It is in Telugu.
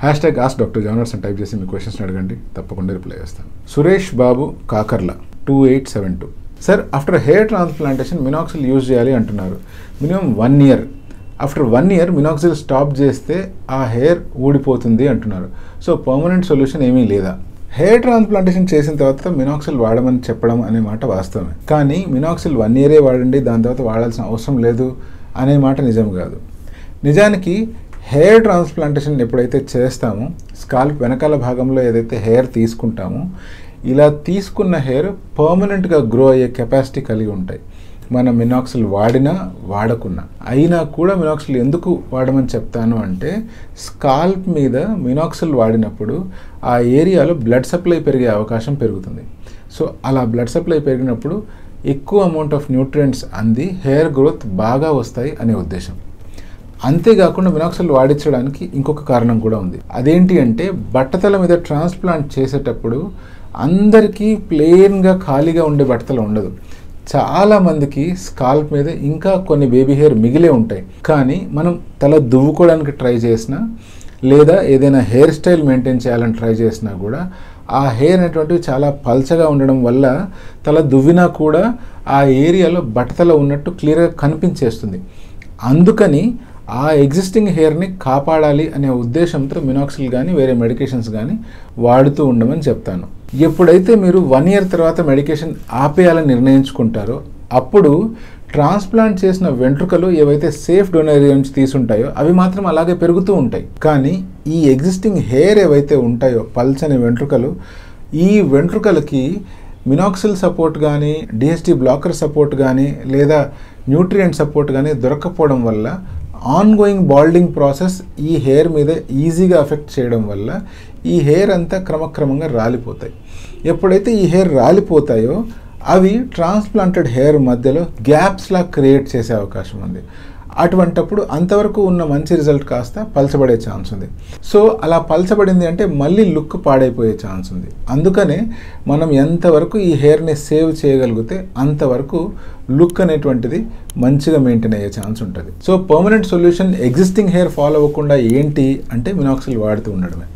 #AskDrJonas అని టైప్ చేసి మీ క్వశ్చన్స్ అడగండి, తప్పకుండా రిప్లై చేస్తాను. Suresh Babu Kakarla 2872. Sir, after hair transplantation minoxil use చేయాలి అంటున్నారు. Minimum 1 year. After 1 year minoxil stop చేస్తే ఆ హెయిర్ ఊడిపోతుంది అంటున్నారు. సో పర్మనెంట్ సొల్యూషన్ ఏమీ లేదా? హెయిర్ ట్రాన్స్ప్లాంటేషన్ చేసిన తర్వాత మినాక్సిల్ వాడమని చెప్పడం అనే మాట వాస్తవమే. కానీ మినాక్సిల్ 1 year వాడండి, దాని తర్వాత వాడాల్సిన అవసరం లేదు అనే మాట నిజం కాదు. నిజానికి హెయిర్ ట్రాన్స్ప్లాంటేషన్ ఎప్పుడైతే చేస్తామో స్కాల్ప్ వెనకాల భాగంలో ఏదైతే హెయిర్ తీసుకుంటామో ఇలా తీసుకున్న హెయిర్ పర్మనెంట్గా గ్రో అయ్యే కెపాసిటీ కలిగి ఉంటాయి. మనం మినాక్సిల్ వాడినా వాడకున్నా. అయినా కూడా మినాక్సిల్ ఎందుకు వాడమని చెప్తాను అంటే, స్కాల్ప్ మీద మినాక్సిల్ వాడినప్పుడు ఆ ఏరియాలో బ్లడ్ సప్లై పెరిగే అవకాశం పెరుగుతుంది. సో అలా బ్లడ్ సప్లై పెరిగినప్పుడు ఎక్కువ అమౌంట్ ఆఫ్ న్యూట్రియంట్స్ అంది హెయిర్ గ్రోత్ బాగా వస్తాయి అనే ఉద్దేశం. అంతేకాకుండా మినాక్సిల్ వాడించడానికి ఇంకొక కారణం కూడా ఉంది. అదేంటి అంటే, బట్టతల మీద ట్రాన్స్ప్లాంట్ చేసేటప్పుడు అందరికీ ప్లెయిన్గా ఖాళీగా ఉండే బట్టతల ఉండదు. చాలామందికి స్కాల్ప్ మీద ఇంకా కొన్ని బేబీ హెయిర్ మిగిలే ఉంటాయి. కానీ మనం తల దువ్వుకోవడానికి ట్రై చేసినా లేదా ఏదైనా హెయిర్ స్టైల్ మెయింటైన్ చేయాలని ట్రై చేసినా కూడా ఆ హెయిర్ అనేటువంటివి చాలా పల్చగా ఉండడం వల్ల తల దువ్వినా కూడా ఆ ఏరియాలో బట్టతల ఉన్నట్టు క్లియర్గా కనిపించేస్తుంది. అందుకని ఆ ఎగ్జిస్టింగ్ హెయిర్ని కాపాడాలి అనే ఉద్దేశంతో మినాక్సిల్ కానీ వేరే మెడికేషన్స్ కానీ వాడుతూ ఉండమని చెప్తాను. ఎప్పుడైతే మీరు 1 year తర్వాత మెడికేషన్ ఆపేయాలని నిర్ణయించుకుంటారో అప్పుడు ట్రాన్స్ప్లాంట్ చేసిన వెంట్రుకలు ఏవైతే సేఫ్ డొనేరియా నుంచి తీసుంటాయో అవి మాత్రం అలాగే పెరుగుతూ ఉంటాయి. కానీ ఈ ఎగ్జిస్టింగ్ హెయిర్ ఏవైతే ఉంటాయో పల్చని వెంట్రుకలు, ఈ వెంట్రుకలకి మినాక్సిల్ సపోర్ట్ కానీ డిఎస్టీ బ్లాకర్ సపోర్ట్ కానీ లేదా న్యూట్రియంట్ సపోర్ట్ కానీ దొరకకపోవడం వల్ల ఆన్గోయింగ్ బాల్డింగ్ ప్రాసెస్ ఈ హెయిర్ మీద ఈజీగా ఎఫెక్ట్ చేయడం వల్ల ఈ హెయిర్ అంతా క్రమక్రమంగా రాలిపోతాయి. ఎప్పుడైతే ఈ హెయిర్ రాలిపోతాయో అవి ట్రాన్స్ప్లాంటెడ్ హెయిర్ మధ్యలో గ్యాప్స్లా క్రియేట్ చేసే అవకాశం ఉంది. అటువంటప్పుడు అంతవరకు ఉన్న మంచి రిజల్ట్ కాస్త పలచబడే ఛాన్స్ ఉంది. సో అలా పలచబడింది అంటే మళ్ళీ లుక్ పాడైపోయే ఛాన్స్ ఉంది. అందుకనే మనం ఎంతవరకు ఈ హెయిర్ని సేవ్ చేయగలిగితే అంతవరకు లుక్ అనేటువంటిది మంచిగా మెయింటైన్ అయ్యే ఛాన్స్ ఉంటుంది. So permanent solution existing hair follow అవ్వకుండా ఏంటి అంటే మినాక్సిల్ వాడుతూ ఉండడమే.